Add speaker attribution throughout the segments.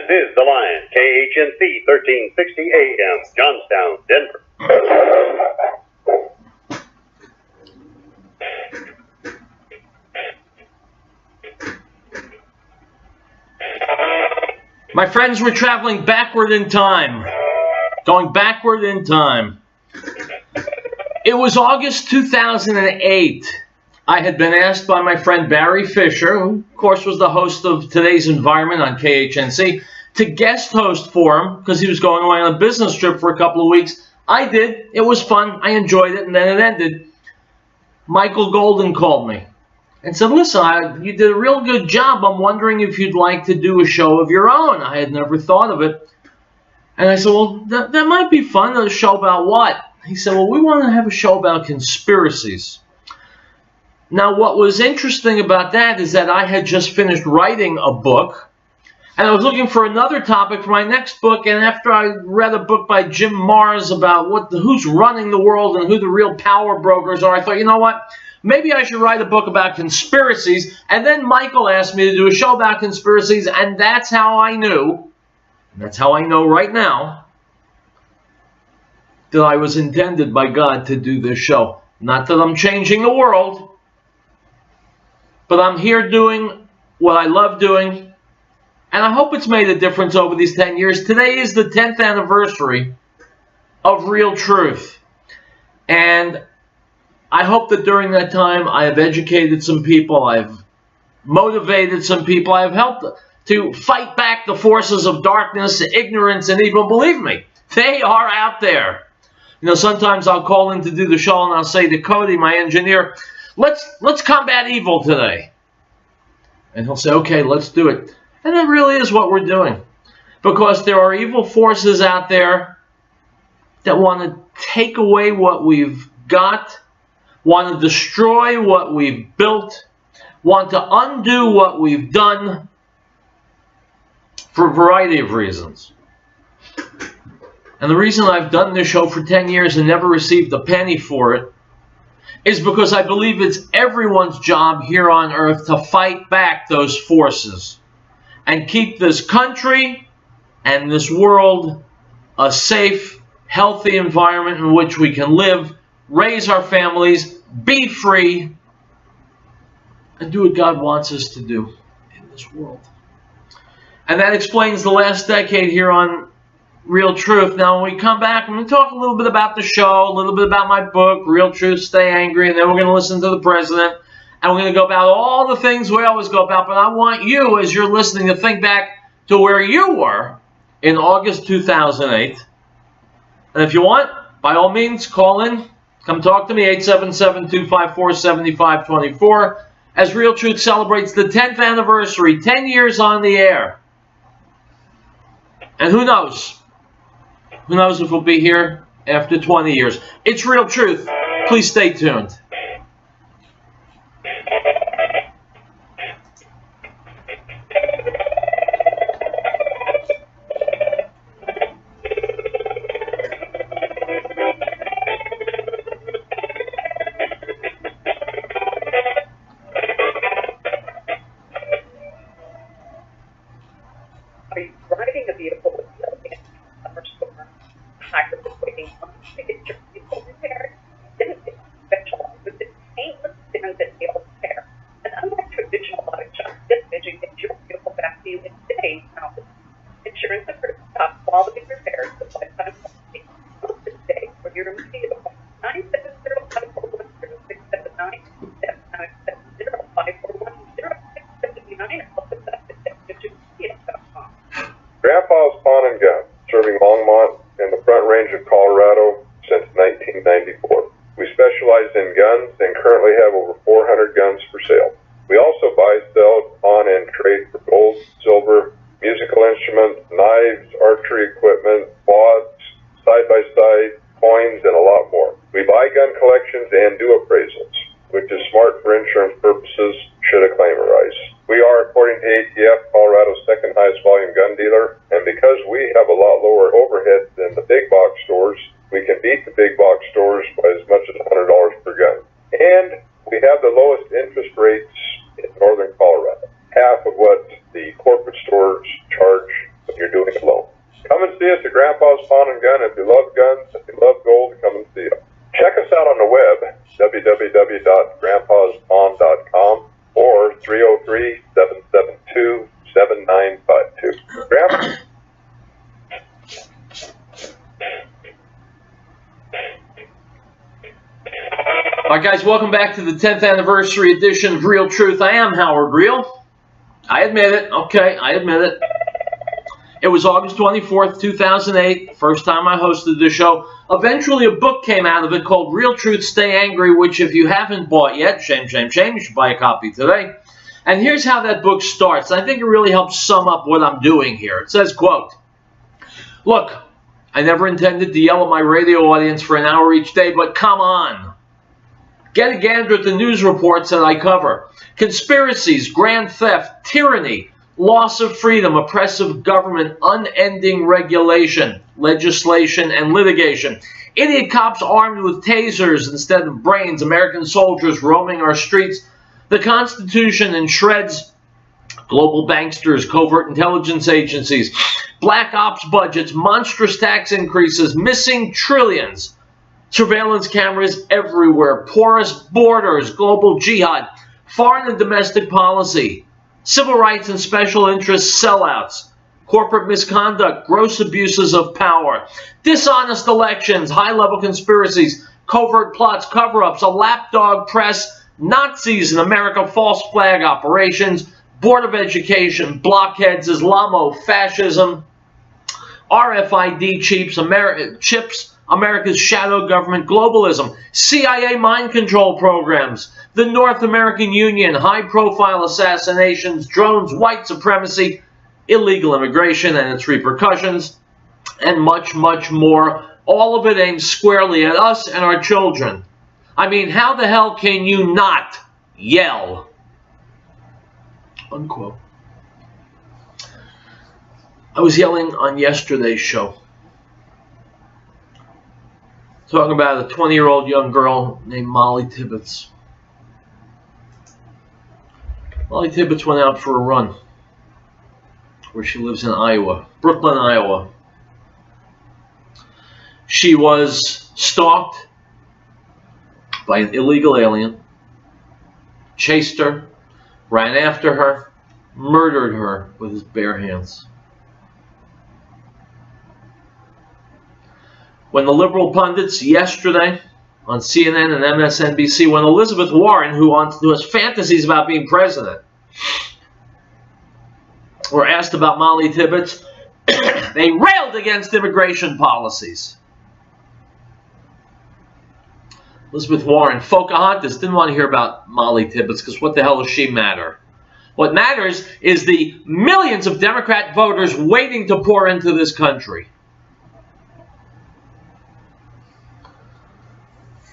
Speaker 1: This is The Lion, KHNC 1360 AM, Johnstown, Denver.
Speaker 2: My friends, were traveling backward in time. Going backward in time. It was August 2008. I had been asked by my friend Barry Fisher, who of course was the host of Today's Environment on KHNC, to guest host for him because he was going away on a business trip for a couple of weeks. I did. It was fun. I enjoyed it, and then it ended. Michael Golden called me and said, listen, you did a real good job. I'm wondering if you'd like to do a show of your own. I had never thought of it. And I said, well, that might be fun. A show about what? He said, well, we want to have a show about conspiracies. Now, what was interesting about that is that I had just finished writing a book, and I was looking for another topic for my next book, and after I read a book by Jim Marrs about who's running the world and who the real power brokers are, I thought, you know what? Maybe I should write a book about conspiracies. And then Michael asked me to do a show about conspiracies, and that's how I knew, and that's how I know right now, that I was intended by God to do this show. Not that I'm changing the world, but I'm here doing what I love doing, and I hope it's made a difference over these 10 years. Today is the 10th anniversary of Real Truth, and I hope that during that time I have educated some people, I've motivated some people, I've helped to fight back the forces of darkness, ignorance, and evil. Believe me, they are out there. You know, sometimes I'll call in to do the show and I'll say to Cody, my engineer, let's combat evil today. And he'll say, okay, let's do it. And that really is what we're doing. Because there are evil forces out there that want to take away what we've got, want to destroy what we've built, want to undo what we've done for a variety of reasons. And the reason I've done this show for 10 years and never received a penny for it is because I believe it's everyone's job here on earth to fight back those forces and keep this country and this world a safe, healthy environment in which we can live, raise our families, be free, and do what God wants us to do in this world. And that explains the last decade here on Real Truth. Now, when we come back, I'm going to talk a little bit about the show, a little bit about my book, Real Truth, Stay Angry, and then we're going to listen to the president, and we're going to go about all the things we always go about. But I want you, as you're listening, to think back to where you were in August 2008. And if you want, by all means, call in. Come talk to me, 877-254-7524, as Real Truth celebrates the 10th anniversary, 10 years on the air. And who knows? Who knows if we'll be here after 20 years. It's Real Truth. Please stay tuned.
Speaker 3: Are you riding a vehicle with no summer storm, hyper waiting to get your vehicle repaired? Then it's specialized with its painless standard nail repair. And unlike traditional auto shop, this engine gets your vehicle back to you in days, not weeks. Insurance approved top quality repairs with lifetime warranty. Book this day for your immediate appointment. 970-541-0679, 970-541-0679, or visit us at www.cs.com.
Speaker 4: Grandpa's Pawn and Gun, serving Longmont in the Front Range of Colorado since 1994. We specialize in guns and currently have over 400 guns for sale. We also buy, sell, pawn, and trade for gold, silver, musical instruments, knives, archery equipment, quads, side-by-side, coins, and a lot more. We buy gun collections and do appraisals, which is smart for insurance purposes should a claim arise. We are, according to ATF, Colorado's second highest volume gun dealer, and because we have a lot lower overhead than the big box stores, we can beat the big box stores by as much as $100 per gun. And we have the lowest interest rates in northern Colorado, half of what the corporate stores charge when and see us at Grandpa's Pawn and Gun. If you love guns, if you love gold, come and see us. Check us out on the web, www.grandpaspawn.com or 303-772-7952. Grandpa?
Speaker 2: All right, guys, welcome back to the 10th anniversary edition of Real Truth. I am Howard Riell. I admit it. Okay, I admit it. It was August 24th, 2008, first time I hosted the show. Eventually, a book came out of it called Real Truth, Stay Angry, which if you haven't bought yet, shame, shame, shame, you should buy a copy today. And here's how that book starts. I think it really helps sum up what I'm doing here. It says, quote, "Look, I never intended to yell at my radio audience for an hour each day, but come on. Get a gander at the news reports that I cover. Conspiracies, grand theft, tyranny, loss of freedom, oppressive government, unending regulation, legislation, and litigation. Idiot cops armed with tasers instead of brains, American soldiers roaming our streets, the Constitution in shreds, global banksters, covert intelligence agencies, black ops budgets, monstrous tax increases, missing trillions, surveillance cameras everywhere, porous borders, global jihad, foreign and domestic policy, civil rights and special interest sellouts, corporate misconduct, gross abuses of power, dishonest elections, high-level conspiracies, covert plots, cover-ups, a lapdog press, Nazis in America, false flag operations, Board of Education, blockheads, Islamo, fascism, RFID chips, America's shadow government, globalism, CIA mind control programs, the North American Union, high-profile assassinations, drones, white supremacy, illegal immigration and its repercussions, and much, much more. All of it aimed squarely at us and our children. I mean, how the hell can you not yell?" Unquote. I was yelling on yesterday's show, talking about a 20-year-old young girl named Molly Tibbetts. Molly Tibbetts went out for a run where she lives in Iowa, Brooklyn, Iowa. She was stalked by an illegal alien, chased her, ran after her, murdered her with his bare hands. When the liberal pundits yesterday on CNN and MSNBC, when Elizabeth Warren, who has fantasies about being president, were asked about Molly Tibbetts, they railed against immigration policies. Elizabeth Warren, Pocahontas, didn't want to hear about Molly Tibbetts because what the hell does she matter? What matters is the millions of Democrat voters waiting to pour into this country.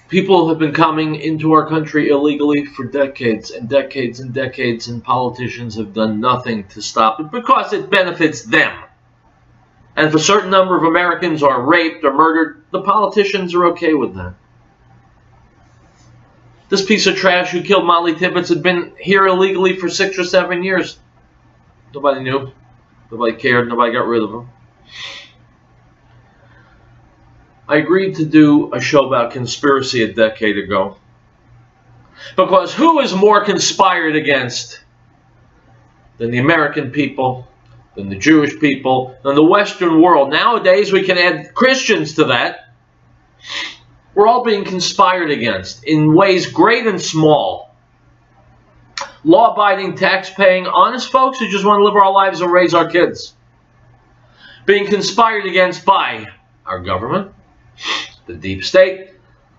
Speaker 2: People have been coming into our country illegally for decades and decades and decades, and politicians have done nothing to stop it because it benefits them. And if a certain number of Americans are raped or murdered, the politicians are okay with that. This piece of trash who killed Molly Tibbetts had been here illegally for 6 or 7 years. Nobody knew. Nobody cared. Nobody got rid of him. I agreed to do a show about conspiracy a decade ago. Because who is more conspired against than the American people, than the Jewish people, than the Western world? Nowadays we can add Christians to that. We're all being conspired against in ways great and small. Law-abiding, tax-paying, honest folks who just want to live our lives and raise our kids. Being conspired against by our government, the deep state,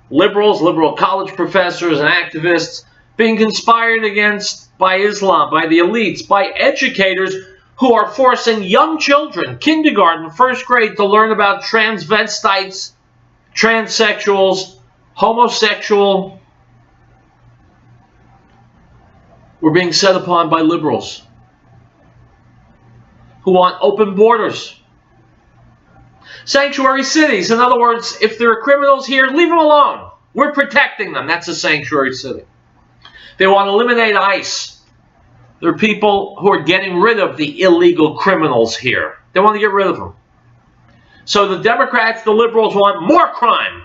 Speaker 2: liberals, liberal college professors and activists, being conspired against by Islam, by the elites, by educators who are forcing young children, kindergarten, first grade, to learn about transvestites, transsexuals, homosexual. We're being set upon by liberals who want open borders. Sanctuary cities. In other words, if there are criminals here, leave them alone. We're protecting them. That's a sanctuary city. They want to eliminate ICE. There are people who are getting rid of the illegal criminals here. They want to get rid of them. So the Democrats, the liberals want more crime.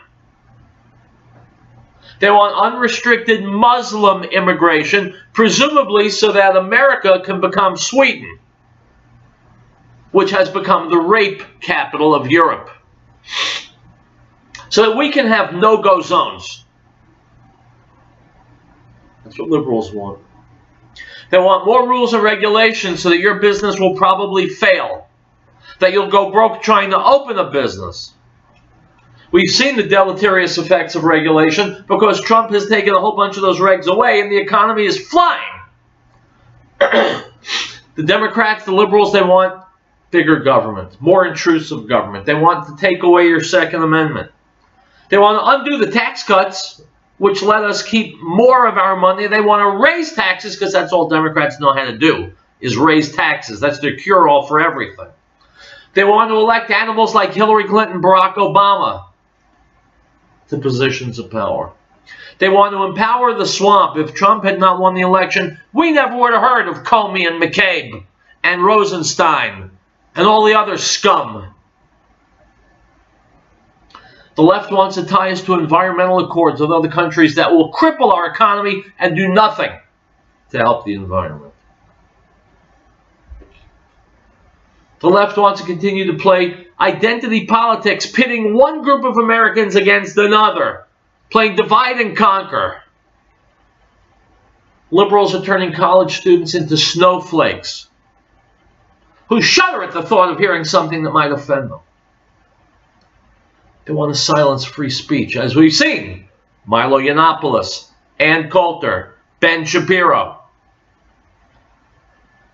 Speaker 2: They want unrestricted Muslim immigration, presumably so that America can become Sweden, which has become the rape capital of Europe. So that we can have no-go zones. That's what liberals want. They want more rules and regulations so that your business will probably fail. That you'll go broke trying to open a business. We've seen the deleterious effects of regulation because Trump has taken a whole bunch of those regs away and the economy is flying. The Democrats, the liberals, they want bigger government, more intrusive government. They want to take away your Second Amendment. They want to undo the tax cuts, which let us keep more of our money. They want to raise taxes because that's all Democrats know how to do, is raise taxes. That's their cure-all for everything. They want to elect animals like Hillary Clinton, Barack Obama to positions of power. They want to empower the swamp. If Trump had not won the election, we never would have heard of Comey and McCabe and Rosenstein and all the other scum. The left wants to tie us to environmental accords with other countries that will cripple our economy and do nothing to help the environment. The left wants to continue to play identity politics, pitting one group of Americans against another, playing divide and conquer. Liberals are turning college students into snowflakes who shudder at the thought of hearing something that might offend them. They want to silence free speech, as we've seen. Milo Yiannopoulos, Ann Coulter, Ben Shapiro.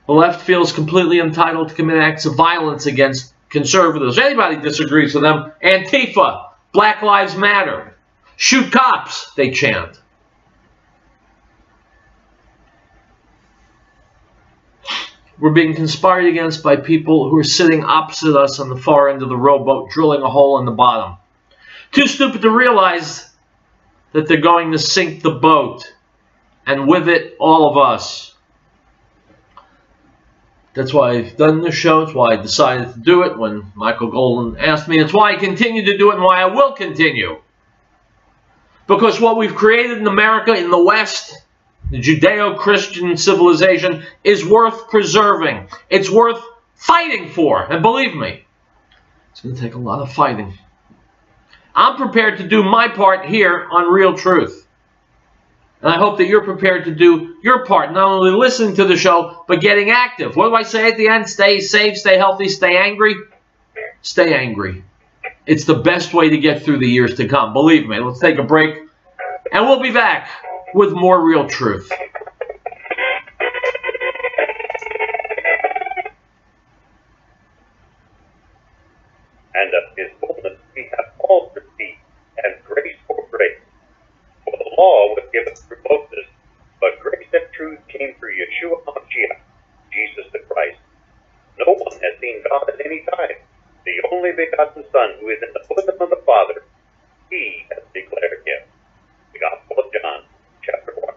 Speaker 2: The left feels completely entitled to commit acts of violence against conservatives. Anybody disagrees with them. Antifa, Black Lives Matter. Shoot cops, they chant. We're being conspired against by people who are sitting opposite us on the far end of the rowboat, drilling a hole in the bottom. Too stupid to realize that they're going to sink the boat, and with it, all of us. That's why I've done this show. It's why I decided to do it when Michael Golden asked me. It's why I continue to do it and why I will continue. Because what we've created in America, in the West, the Judeo-Christian civilization, is worth preserving. It's worth fighting for. And believe me, it's going to take a lot of fighting. I'm prepared to do my part here on Real Truth. And I hope that you're prepared to do your part, not only listening to the show, but getting active. What do I say at the end? Stay safe, stay healthy, stay angry. Stay angry. It's the best way to get through the years to come. Believe me. Let's take a break, and we'll be back with more Real Truth.
Speaker 1: And of his fullness we have all received, and grace for grace. For the law was given through Moses, but grace and truth came through Yeshua HaMashiach, Jesus the Christ. No one has seen God at any time. The only begotten Son, who is in the bosom of the Father, he has declared him. The Gospel of John, chapter 1.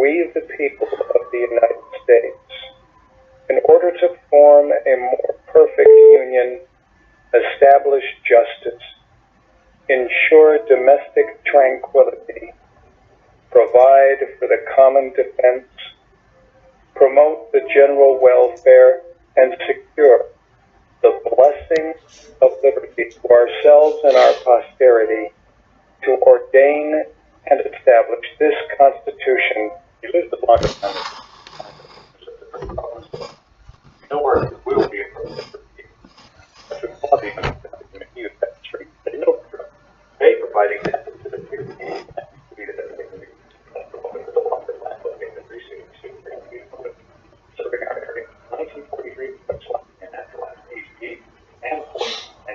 Speaker 5: We, the people of the United States, in order to form a more perfect union, establish justice, ensure domestic tranquility, provide for the common defense, promote the general welfare, and secure the blessing of liberty to ourselves and our posterity, to ordain and establish this Constitution.
Speaker 1: You lose the block of time. No worries, we will be in they providing that to the serving our area 1943 and naturalized PhD and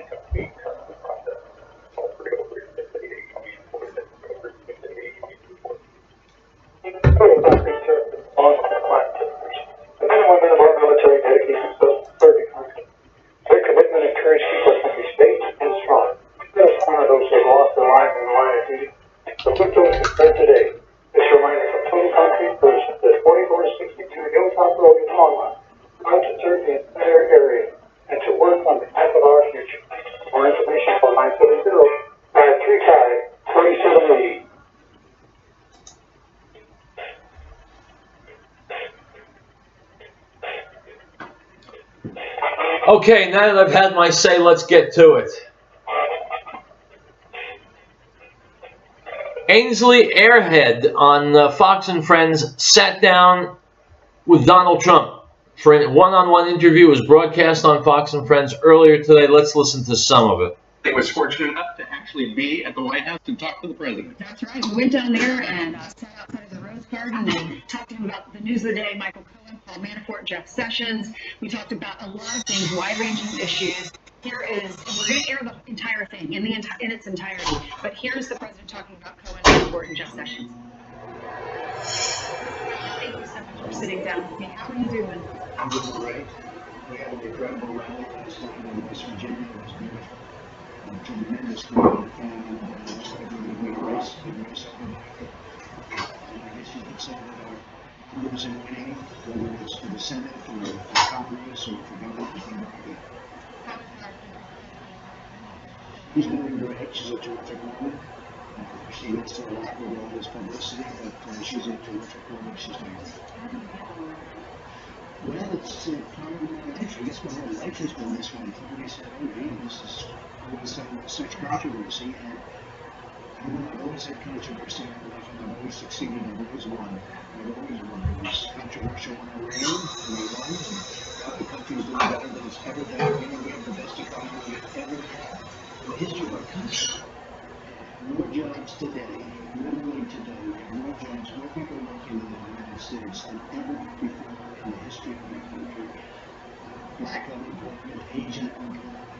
Speaker 1: complete custom process. All 303 military dedication to serving country. Their commitment and courage keep our country safe and strong. Let us honor those who have lost their lives in the line of duty. The victims declared today. This reminder from Total Concrete First, the 4462 Hilltop Road in Longmont.
Speaker 2: Okay, now that I've had my say, let's get to it. Ainsley Airhead on Fox and Friends sat down with Donald Trump for a one-on-one interview. It was broadcast on Fox and Friends earlier today. Let's listen to some of it.
Speaker 6: I was fortunate enough to actually be at the White House to talk to the president.
Speaker 7: That's right. We went down there and sat outside of the Rose Garden and talked to him about the news of the day, Michael Cohen, Paul Manafort, Jeff Sessions. We talked about a lot of things, wide-ranging issues. Here is, and we're going to air the entire thing in its entirety, but here's the president talking about Cohen, Manafort, and Jeff Sessions. Thank you so much for sitting down with me. How are you doing?
Speaker 6: I'm doing great. We had an incredible rally last night in West Virginia. It was beautiful. A tremendous crowd, and it was a really great race. Good race over there. And I guess you could say that our numbers in winning, whether it's for the Senate or for Congress or for government, has been very good. She's doing great. She's a terrific woman. She gets a lot with all this publicity, but she's a terrific woman. She's doing great. Well, it's part of my life. I guess my whole life has been this way. Somebody said, oh, man, this is always such controversy. And I've always had controversy in my life, and I've always succeeded. I've always won. I've always won. It was controversial when I ran, and I won. And now the country's doing better than it's ever done. You know, we have the best economy we've ever had in the history of our country. More jobs today, literally today, we have more jobs, more people working in the United States than ever before in the history of our country. Black unemployment, Asian unemployment,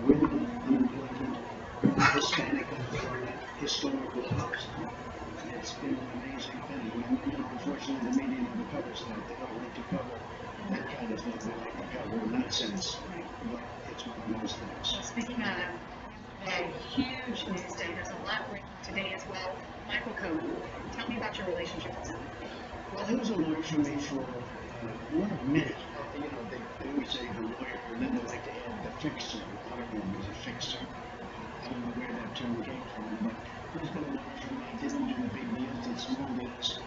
Speaker 6: women unemployment, Hispanic unemployment, historical lows. It's been an amazing thing. And, you know, unfortunately, the media never covers that. They don't like to cover that kind of thing. They like to cover nonsense. But it's one of those things.
Speaker 7: Well, speaking of a huge news day, there's a lot breaking today as well. Michael Cohen, tell me about your relationship with him.
Speaker 6: Well, he was a lawyer for me for one minute. You know, they always say the lawyer, and then they like to add the fixer. I don't know if he was a fixer. I don't know where that term came from, but he's been a lawyer for me. Didn't do the big deals, did small deals.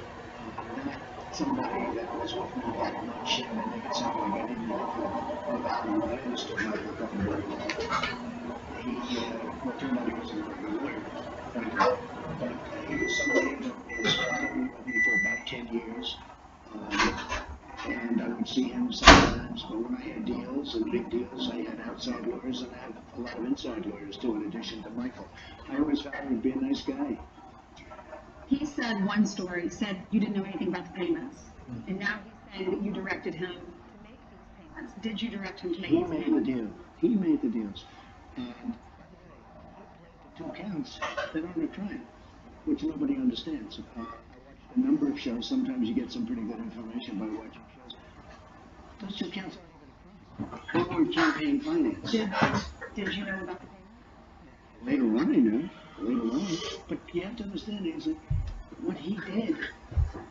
Speaker 6: Not somebody that was with me that much, and I make it sound like I didn't like him about him. I understood Michael Cohen very well. Well, turned out he wasn't a very good lawyer, frankly. But he was somebody that was probably with me for about 10 years. And I would see him sometimes, but when I had deals and big deals, I had outside lawyers, and I had a lot of inside lawyers too, in addition to Michael. I always found him to be a nice guy.
Speaker 7: He said one story, said you didn't know anything about the payments, and now he's saying that you directed him to make these payments. Did you direct him to make these payments?
Speaker 6: He made the deal. He made the deals. And the two counts that are on a trial, which nobody understands. I watched a number of shows. Sometimes you get some pretty good information by watching shows. Those two counts aren't even a crime. They weren't campaign finance.
Speaker 7: Did you know about the payment?
Speaker 6: Later on, I knew. Later on. But you have to understand, Ainsley, what he did,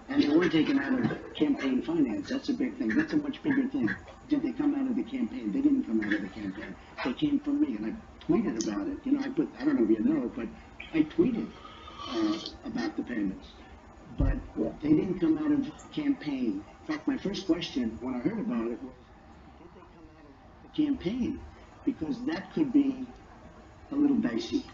Speaker 6: and they weren't taken out of campaign finance. That's a big thing. That's a much bigger thing. Did they come out of the campaign? They didn't come out of the campaign. They came from me, and I tweeted about it. You know, I don't know if you know, but I tweeted about the payments. But they didn't come out of campaign. In fact, my first question when I heard about it was, did they come out of the campaign? Because that could be a little dicey.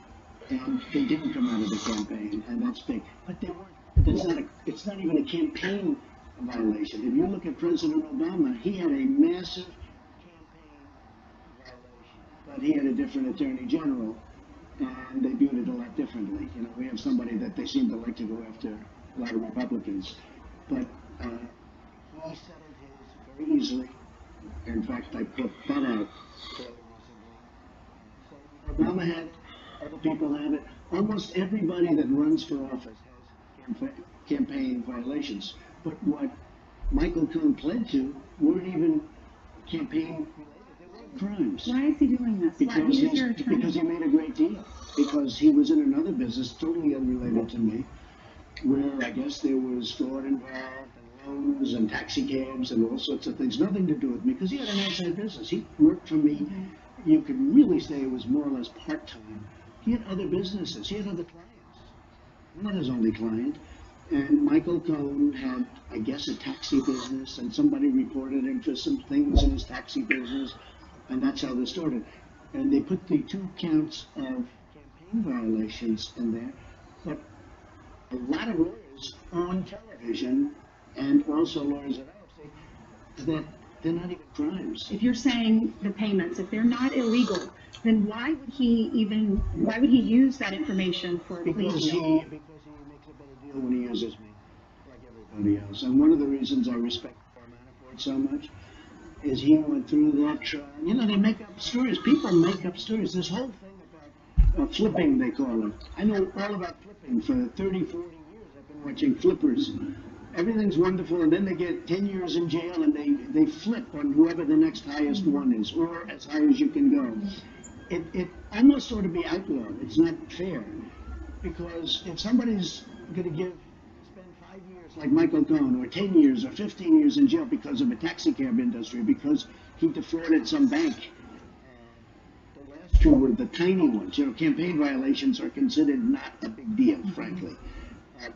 Speaker 6: And they didn't come out of the campaign, and that's big. But they weren't. It's not even a campaign violation. If you look at President Obama, he had a massive campaign violation, but he had a different attorney general, and they viewed it a lot differently. You know, we have somebody that they seem to like to go after a lot of Republicans, but he settled his very easily. In fact, I put that out fairly recently. So Obama had it. Other people have it. Almost everybody that runs for office has campaign violations. But what Michael Cohen pled to weren't even campaign related crimes.
Speaker 7: Why is he doing this?
Speaker 6: Because he made a great deal. Because he was in another business totally unrelated to me, where I guess there was fraud involved, and loans, and taxi cabs, and all sorts of things. Nothing to do with me, because he had an outside business. He worked for me. You could really say it was more or less part-time. He had other businesses. He had other clients. I'm not his only client. And Michael Cohen had, I guess, a taxi business, and somebody reported him for some things in his taxi business, and that's how they started. And they put the 2 counts of campaign violations in there, but a lot of lawyers on television, and also lawyers at our say that they're not even crimes.
Speaker 7: If you're saying the payments, if they're not illegal, then why would he use that information for
Speaker 6: Because
Speaker 7: legal?
Speaker 6: he makes a better deal when he uses me, like everybody else. And one of the reasons I respect Paul Manafort so much is he went through that trial. You know, they make up stories. People make up stories. This whole thing about flipping, they call it. I know all about flipping. For 30, 40 years, I've been watching flippers. Everything's wonderful, and then they get 10 years in jail, and they flip on whoever the next highest one is, or as high as you can go. It almost ought to be outlawed. It's not fair, because if somebody's going to spend 5 years like Michael Cohen, or 10 years, or 15 years in jail because of a taxi cab industry, because he defrauded some bank, the last 2 were the tiny ones. You know, campaign violations are considered not a big deal, frankly. But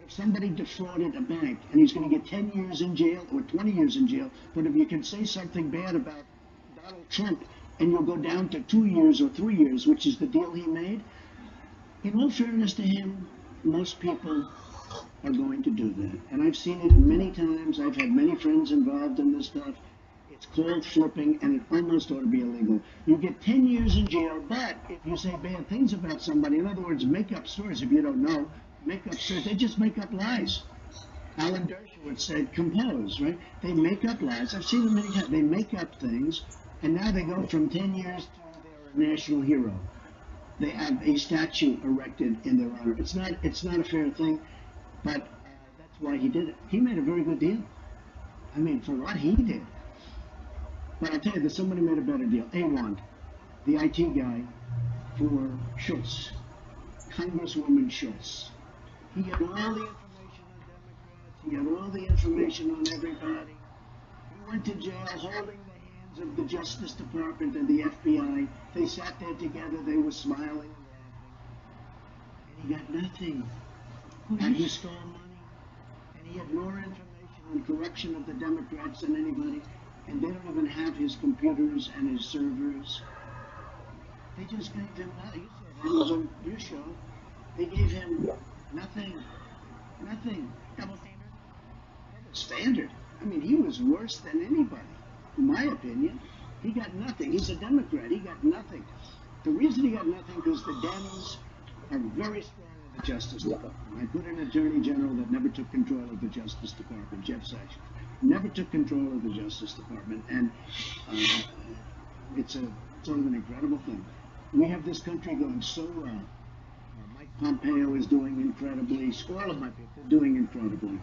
Speaker 6: if somebody defrauded a bank, and he's going to get 10 years in jail or 20 years in jail, but if you can say something bad about Donald Trump, and you'll go down to 2 years or 3 years, which is the deal he made, in all fairness to him, most people are going to do that. And I've seen it many times. I've had many friends involved in this stuff. It's called flipping, and it almost ought to be illegal. You get 10 years in jail, but if you say bad things about somebody, in other words, make up stories, if you don't know, make up stories, they just make up lies. Alan Dershowitz said, compose, right? They make up lies. I've seen them many times. They make up things, and now they go from 10 years to they're a national hero. They have a statue erected in their honor. It's not a fair thing, but that's why he did it. He made a very good deal. I mean, for what he did. But I'll tell you that somebody made a better deal. Awand, the IT guy for Schultz, Congresswoman Schultz. He had all the information on Democrats. He had all the information on everybody. He went to jail holding the hands of the Justice Department and the FBI. They sat there together. They were smiling and laughing. And he got nothing. And he stole money. And he had more information on corruption of the Democrats than anybody. And they don't even have his computers and his servers. They just gave him nothing. You said it was on your show. They gave him nothing. Nothing.
Speaker 7: Double standard?
Speaker 6: Double standard. I mean, he was worse than anybody, in my opinion. He got nothing. He's a Democrat. He got nothing. The reason he got nothing because the Dems are very strong in the Justice Department. I put an Attorney General that never took control of the Justice Department, Jeff Sessions. Never took control of the Justice Department, and it's sort of an incredible thing. We have this country going so well. Mike Pompeo is doing incredibly. All of my people are doing incredibly.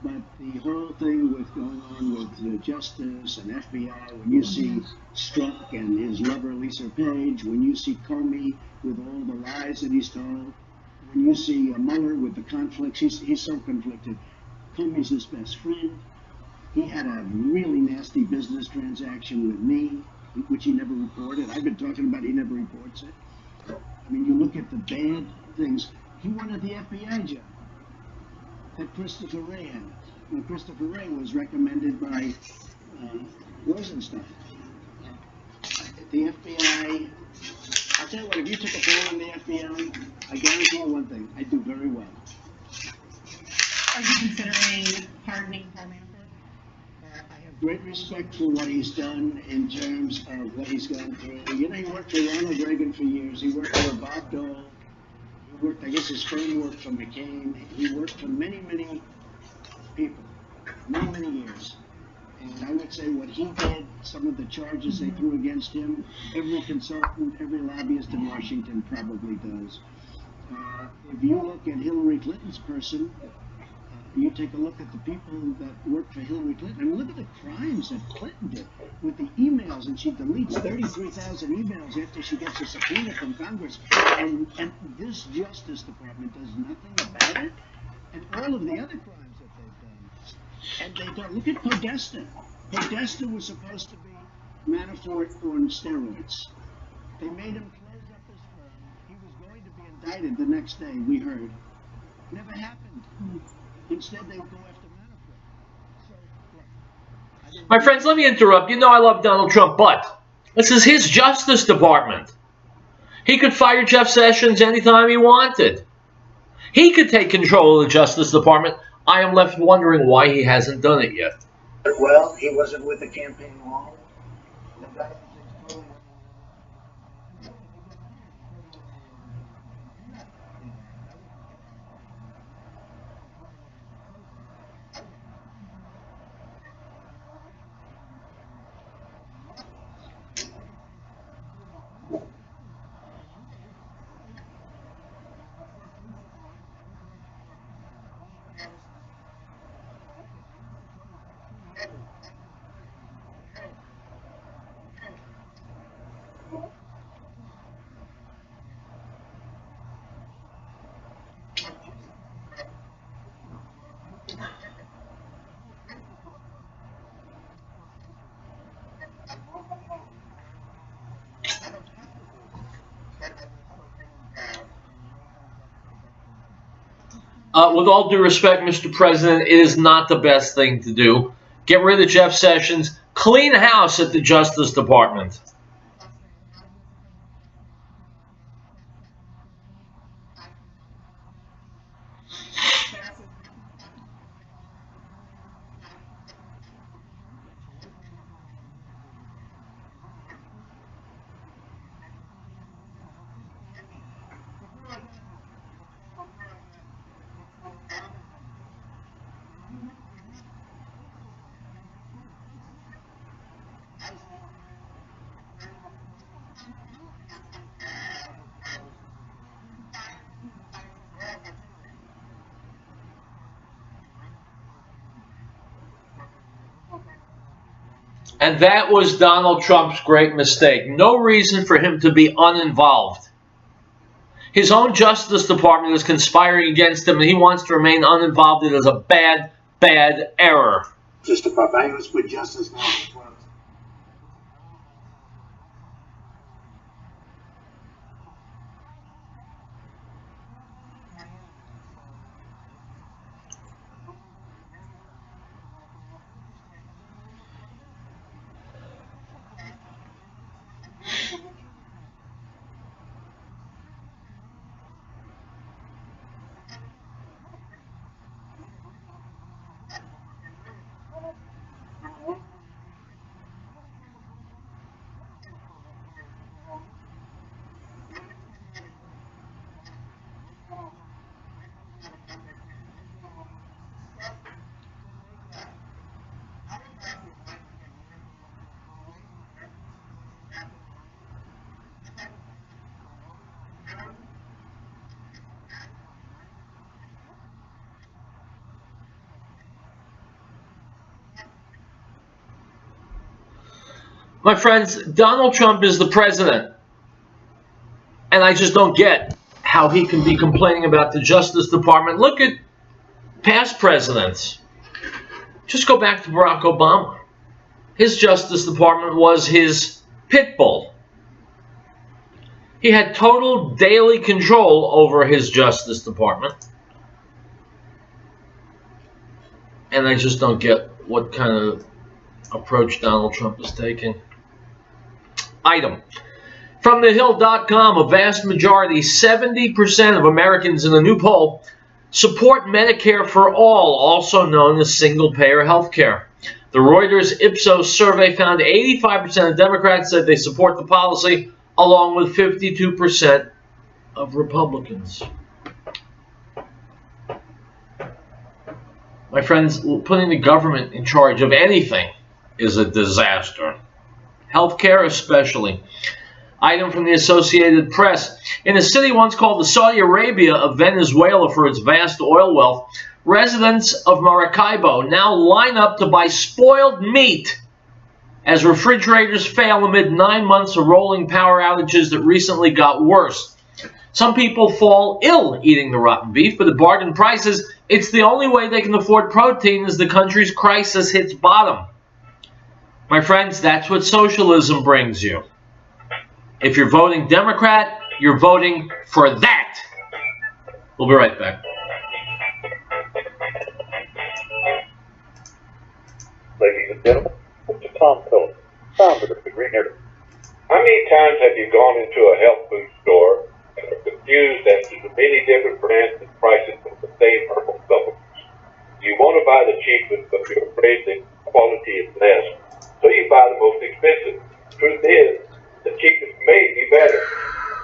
Speaker 6: But the whole thing with going on with Justice and FBI, when you see Strzok and his lover Lisa Page, when you see Comey with all the lies that he's told, when you see Mueller with the conflicts, he's so conflicted. Comey's his best friend. He had a really nasty business transaction with me, which he never reported. I've been talking about it, he never reports it. I mean, you look at the bad things. He wanted the FBI job that Christopher Wray had. Well, Christopher Wray was recommended by Rosenstein. The FBI, I'll tell you what, if you took a poll in the FBI, I guarantee you one thing, I'd do very well.
Speaker 7: Are you considering pardoning Paul Manafort?
Speaker 6: I have great respect for what he's done in terms of what he's gone through. You know, he worked for Ronald Reagan for years. He worked for Bob Dole. He worked, I guess his firm worked for McCain. He worked for many, many people, many, many years. And I would say what he did, some of the charges they threw against him, every consultant, every lobbyist in Washington probably does. If you look at Hillary Clinton's person, you take a look at the people that worked for Hillary Clinton. I mean, look at the crimes that Clinton did with the emails, and she deletes 33,000 emails after she gets a subpoena from Congress, and this Justice Department does nothing about it, and all of the other crimes that they've done. And they don't. Look at Podesta. Podesta was supposed to be Manafort on steroids. They made him close up his firm. He was going to be indicted the next day, we heard. Never happened. Instead, they would go after Manafort. So, look,
Speaker 2: My friends, let me interrupt. You know I love Donald Trump, but this is his Justice Department. He could fire Jeff Sessions anytime he wanted. He could take control of the Justice Department. I am left wondering why he hasn't done it yet.
Speaker 6: well, he wasn't with the campaign long.
Speaker 2: With all due respect, Mr. President, it is not the best thing to do. Get rid of Jeff Sessions. Clean house at the Justice Department. And that was Donald Trump's great mistake. No reason for him to be uninvolved. His own Justice Department is conspiring against him, and he wants to remain uninvolved. It is a bad, bad error.
Speaker 6: Just a barbados with justice now.
Speaker 2: My friends, Donald Trump is the president. And I just don't get how he can be complaining about the Justice Department. Look at past presidents. Just go back to Barack Obama. His Justice Department was his pit bull. He had total daily control over his Justice Department. And I just don't get what kind of approach Donald Trump is taking. Item. From thehill.com, a vast majority, 70% of Americans in a new poll, support Medicare for all, also known as single-payer health care. The Reuters Ipsos survey found 85% of Democrats said they support the policy, along with 52% of Republicans. My friends, putting the government in charge of anything is a disaster. Healthcare especially. Item from the Associated Press. In a city once called the Saudi Arabia of Venezuela for its vast oil wealth, residents of Maracaibo now line up to buy spoiled meat as refrigerators fail amid 9 months of rolling power outages that recently got worse. Some people fall ill eating the rotten beef, but at bargain prices, it's the only way they can afford protein as the country's crisis hits bottom. My friends, that's what socialism brings you. If you're voting Democrat, you're voting for that. We'll be right back.
Speaker 1: and gentlemen, Mr. Tom Phillips, founder of the Green Earth.
Speaker 4: How many times have you gone into a health food store and are confused as to the many different brands and prices of the same herbal supplements? You want to buy the cheapest, but you're afraid the quality is less, so you buy the most expensive. Truth is, the cheapest may be better.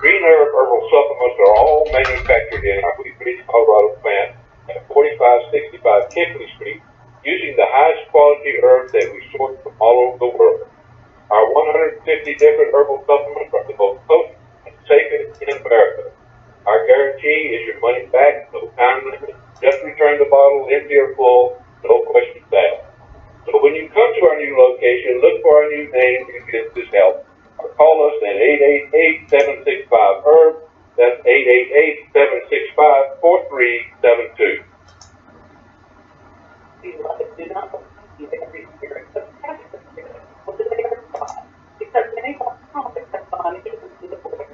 Speaker 4: Green Herb herbal supplements are all manufactured in our Wheat Ridge, Colorado plant at 4565 Kimberly Street, using the highest quality herbs that we source from all over the world. Our 150 different herbal supplements are the most potent and safest in America. Our guarantee is your money back, no time limit. Just return the bottle empty or full, no questions asked. So when you come to our new location, look for our new name and get this help. Or call us at 888-765-HERB. That's 888-765-4372.
Speaker 3: Beloved, do not believe every spirit, but test the spirit, whether they are God, because many false prophets have gone into the world.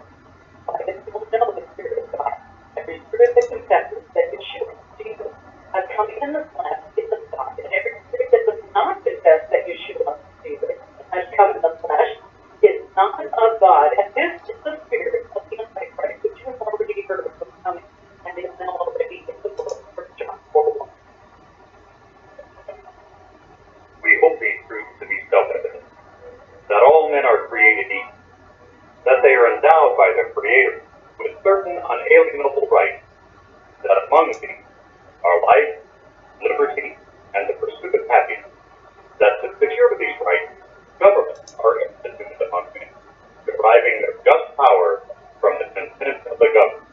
Speaker 3: By this you will know the Spirit of God. Every spirit that confesses that Yeshua, Jesus, has come in the flesh is of God, and every spirit that does not confess that Yeshua, Jesus, has come in the flesh is not of God. And this is the spirit of the Antichrist, which you have already heard of coming, and is now already in the world. 1 John 4:1.
Speaker 1: We hold these truths to be self-evident, that all men are created equal, that they are endowed by their Creator with certain unalienable rights, that among these are life, liberty, and the pursuit of happiness, that to secure these rights, governments are instituted among men, deriving their just power from the consent of the governed.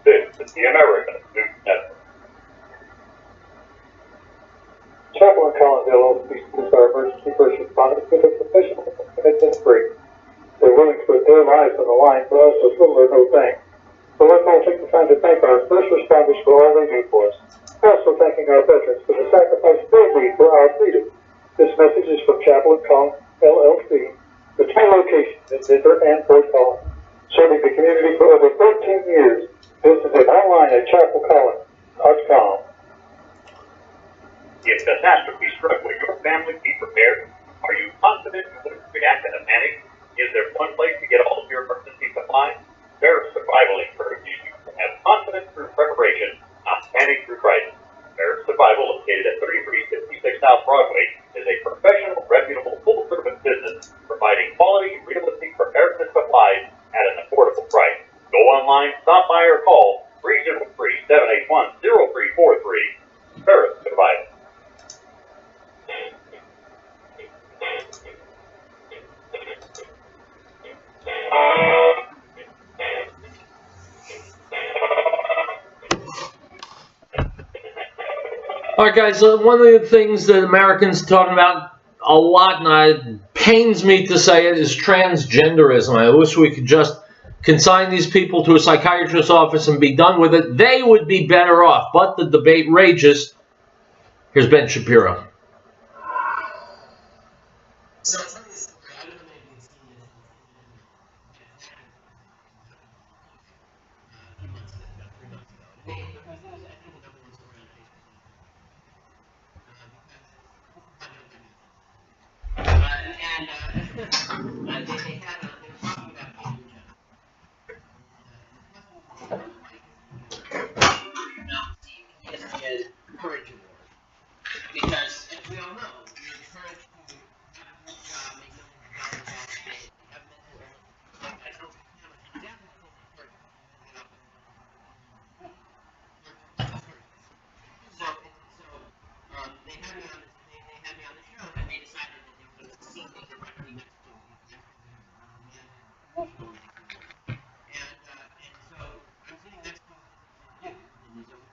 Speaker 1: This is the American News Network.
Speaker 5: Chaplain Collinsville is our emergency first responders with a professional commitment free. They're willing to put their lives on the line for us with little or no thanks. So let's all take the time to thank our first responders for all they do for us. Also thanking our veterans for the sacrifice they made for our freedom. This message is from Chaplain Collins, LLC, the two locations in Denver and Fort Collins, serving the community for over 13 years. Visit them online at chapelcollins.com.
Speaker 1: If catastrophe struck, will your family be prepared? Are you confident you wouldn't react in a panic? Is there one place to get all of your emergency supplies? Barrett Survival encourages you to have confidence through preparation, not panic through crisis. Barrett Survival, located at 3366 South Broadway, is a professional, reputable, full-service business providing quality, realistic preparedness supplies at an affordable price. Go online, stop by, or call 303-781-0343. Barrett Survival.
Speaker 2: All right, guys, one of the things that Americans are talking about a lot, and it pains me to say it, is transgenderism. I wish we could just consign these people to a psychiatrist's office and be done with it. They would be better off, but the debate rages. Here's Ben Shapiro.
Speaker 8: Because, as we all know, you're encouraged to have a good job, make money, have a state, have mental illness. I don't know how much death is so encouraged. So they had me on this. They had me on the show, and they decided that they were going to see me directly next to me. And so I'm sitting next to this dude, and he's over here.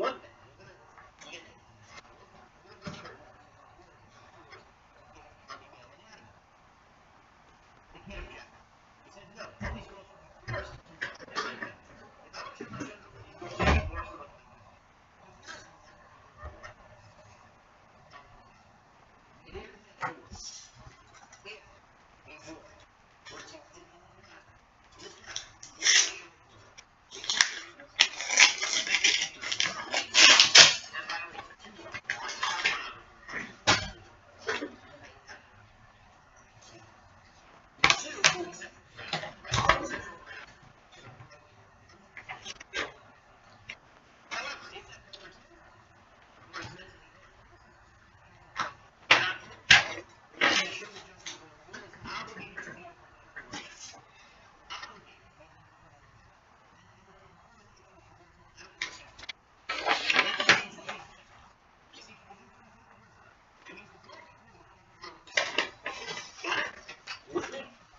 Speaker 8: one thing. He said, no, please go first.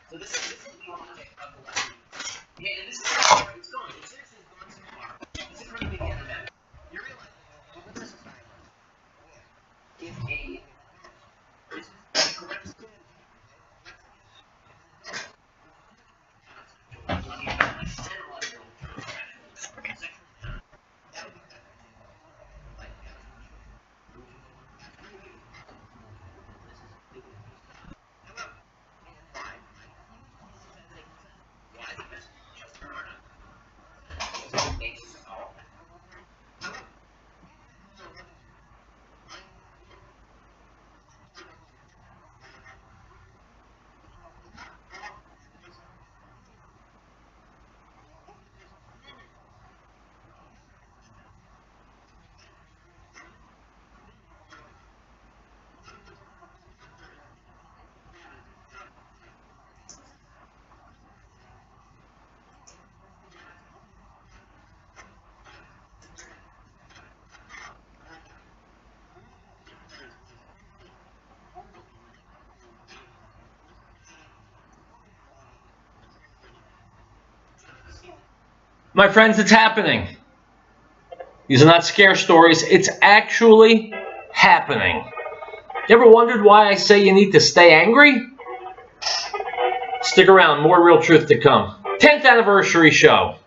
Speaker 8: So this is the logic of the left. And this is where it's going. It's seriously gone so far. It's incredibly internet. You realize that this society is a correct school.
Speaker 2: My friends, it's happening. These are not scare stories. It's actually happening. You ever wondered why I say you need to stay angry? Stick around. More real truth to come. 10th anniversary show.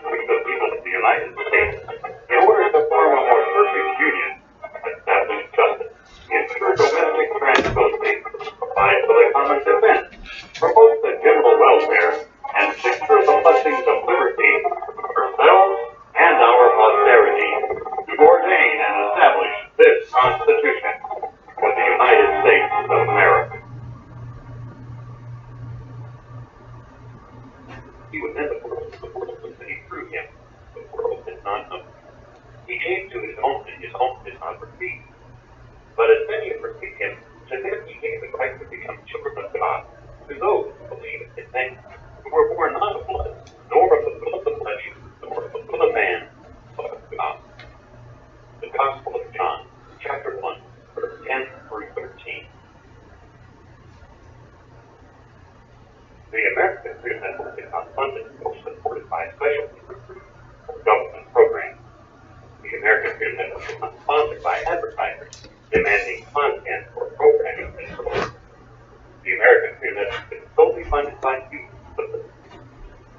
Speaker 1: The people of the United States, in order to form a more perfect union, establish justice, ensure domestic tranquility, provide for the common defense, promote the general welfare, and secure the blessings of liberty for ourselves and our posterity, to ordain and establish this Constitution for the United States of America. He was in the world was made through him. The world did not know. He came to his own, and his own did not receive. But as many as received him, to them he gave the right to become children of God, to those who believe in his name, who were born not of blood, nor of the will of the flesh, nor of the will of man, but of God. The Gospel of John, chapter 1, verse 10 through 13. The American Freedom Network is not funded or supported by specialty recruiting or government programs. The American Freedom Network is not sponsored by advertisers demanding content or programming control. The American Freedom Network is solely funded by you, the listeners.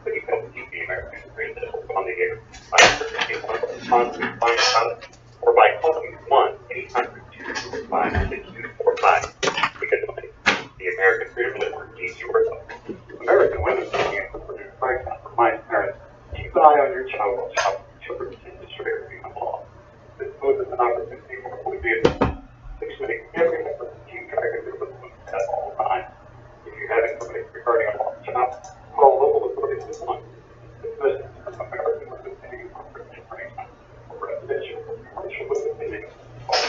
Speaker 1: Please help keep the American Freedom Network on the air by purchasing one of the sponsors' fine products or by calling 1-800-245-6245. We can donate. The American Freedom Network needs your help. American women continue to produce by compromised parents. Keep an eye on your child while shopping children's industry or become law. This poses an opportunity for oblivion. Please make every effort to keep track of your little ones at all times. If you have information regarding a lost child, call local authorities at once. This message is from American Women Paying for Information for residential or commercial women paying. Call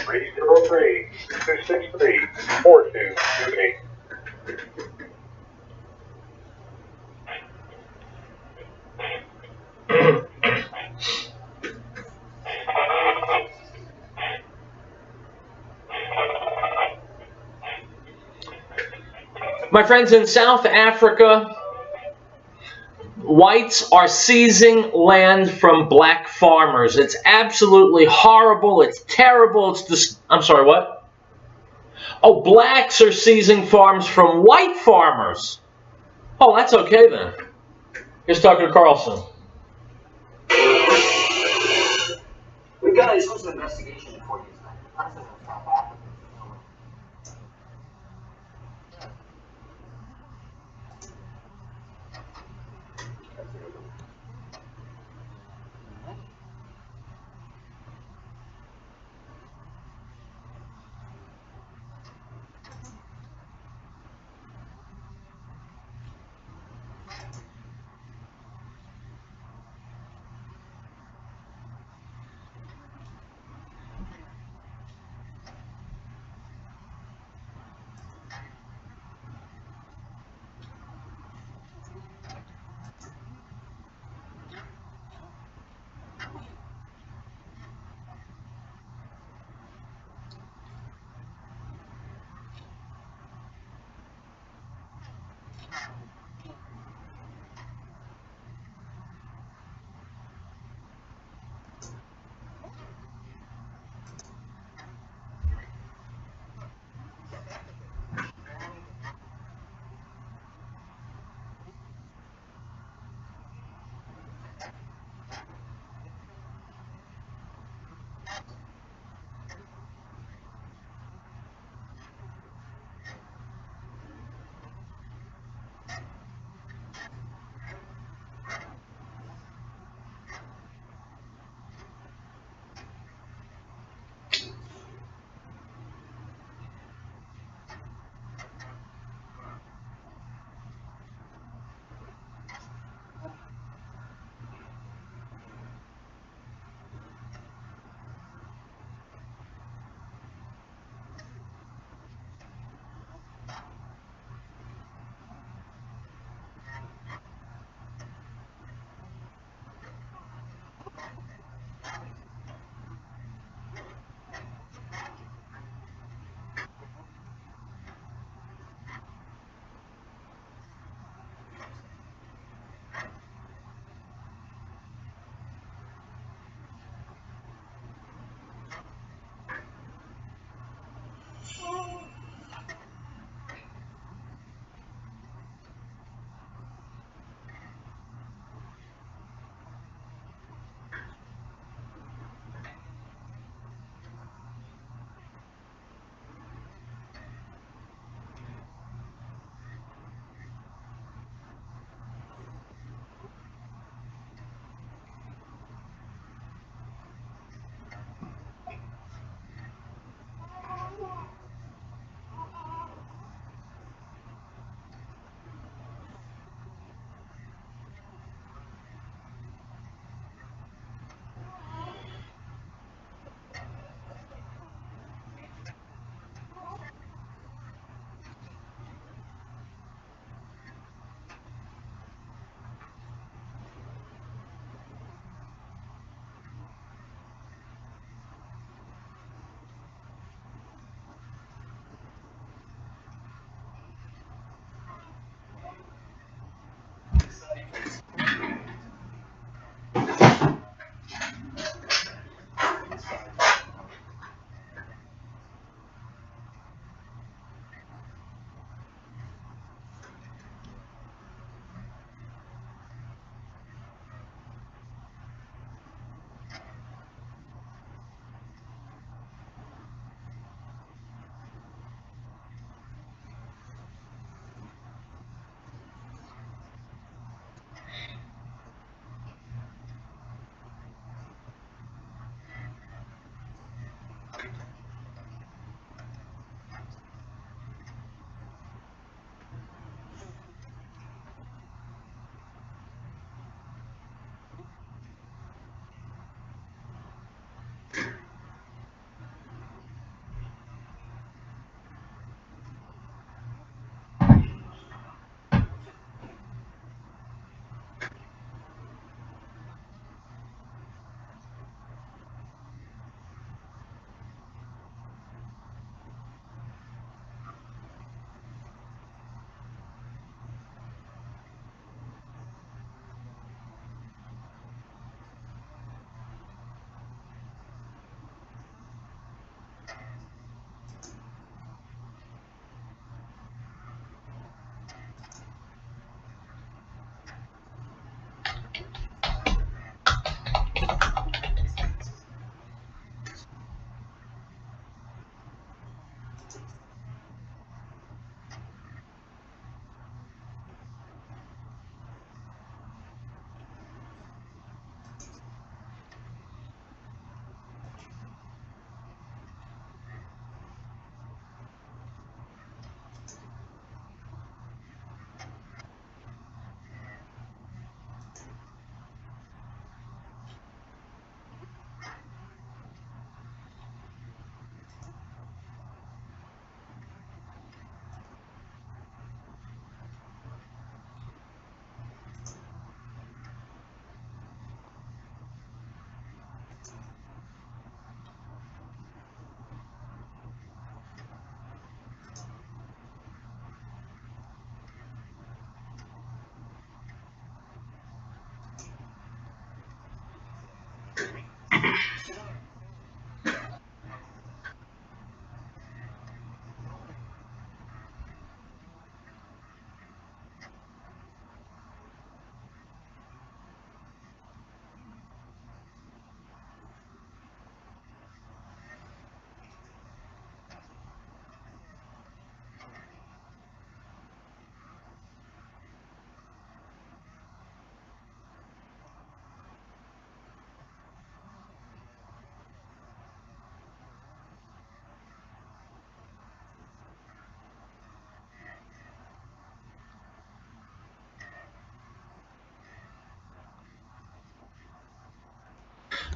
Speaker 1: 303-263-4228.
Speaker 2: My friends, in South Africa, whites are seizing land from black farmers. It's absolutely horrible. It's terrible. I'm sorry, what? Oh, blacks are seizing farms from white farmers. Oh, that's okay then. Here's Tucker Carlson.
Speaker 8: We've got a exclusive investigation before you tonight. The president of South Africa.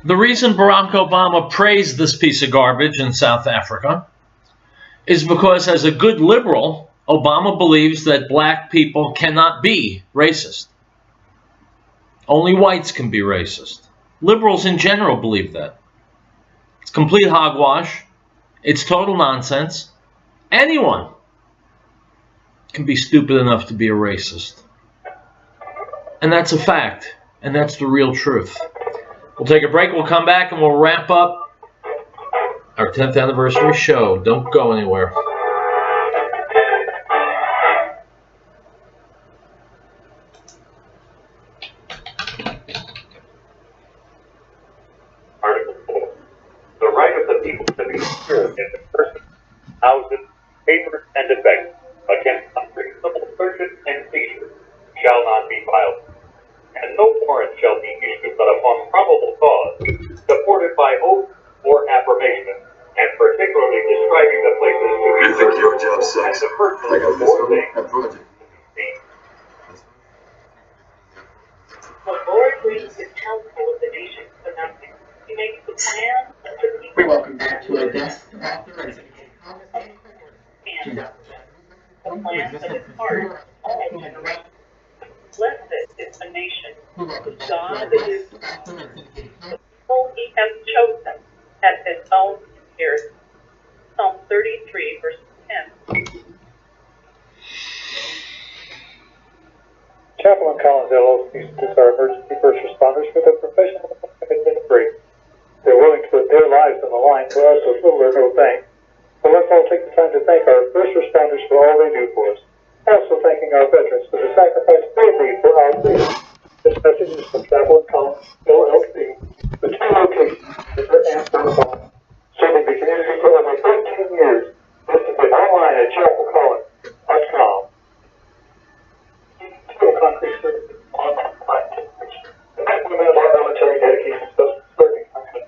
Speaker 2: The reason Barack Obama praised this piece of garbage in South Africa is because, as a good liberal, Obama believes that black people cannot be racist. Only whites can be racist. Liberals in general believe that. It's complete hogwash. It's total nonsense. Anyone can be stupid enough to be a racist. And that's a fact. And that's the real truth. We'll take a break. We'll come back and we'll wrap up our 10th anniversary show. Don't go anywhere.
Speaker 1: Article 4. The right of the people to be secure in the person, houses, papers, and effects against unreasonable searches and seizures shall not be violated, and no warrant shall be issued but upon probable cause, supported by oath or affirmation, and particularly describing the places to be
Speaker 9: You think your
Speaker 1: searched
Speaker 9: job
Speaker 1: and
Speaker 9: sucks?
Speaker 1: the persons
Speaker 9: I got this
Speaker 1: or
Speaker 9: one.
Speaker 1: things
Speaker 9: That project.
Speaker 1: seen.
Speaker 3: The Lord brings the counsel of the nations to nothing. He makes the plans of the
Speaker 8: We
Speaker 3: people
Speaker 8: welcome back to our guest author and
Speaker 3: and the plans of his heart all generations. Blessed is the nation whose God is the people he has chosen as his own inheritance. Psalm 33, verse 10.
Speaker 5: Chaplain Collinsville needs to our emergency first responders for their professional commitment and free. They're willing to put their lives on the line for us with little or no thanks. So let's all take the time to thank our first responders for all they do for us. Also thanking our veterans for the sacrifice they made for our freedom. This message is from Chaplain Collinsville LC, with 2 locations, Denver and Pensacola, serving the community for over 13 years. Listen to online at chapelcollins.com. Concrete services on the women of our military dedication to serving country.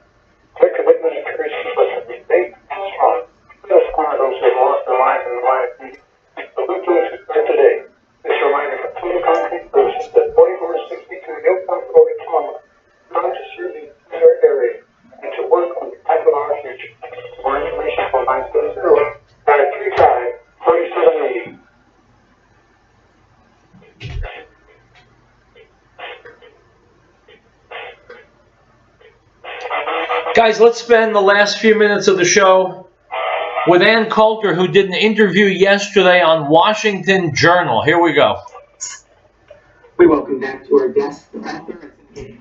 Speaker 5: Their commitment and courage keep us from being safe and strong. Let us honor those who have lost their lives in the line of duty. Salute those who serve today. This reminder from Total Concrete Services that 4462 Hilltop Road in Columbus, proud to serve the entire area and to work on the type of our future. For more information, call 970-535-4780.
Speaker 2: Guys, let's spend the last few minutes of the show with Ann Coulter, who did an interview yesterday on Washington Journal. Here we go.
Speaker 8: We welcome back to our guest author and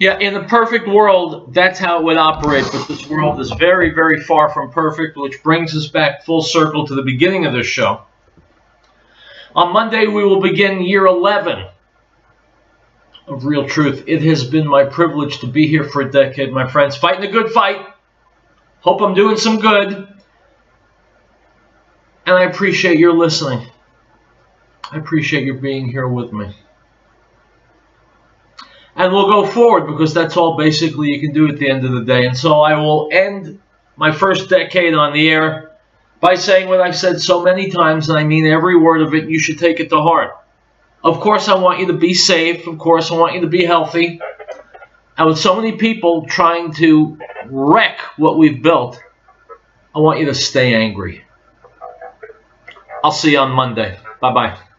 Speaker 2: Yeah, in the perfect world, that's how it would operate, but this world is very, very far from perfect, which brings us back full circle to the beginning of this show. On Monday, we will begin year 11 of Real Truth. It has been my privilege to be here for a decade, my friends, fighting a good fight. Hope I'm doing some good. And I appreciate your listening. I appreciate you being here with me. And we'll go forward because that's all basically you can do at the end of the day. And so I will end my first decade on the air by saying what I've said so many times, and I mean every word of it. You should take it to heart. Of course, I want you to be safe. Of course, I want you to be healthy. And with so many people trying to wreck what we've built, I want you to stay angry. I'll see you on Monday. Bye-bye.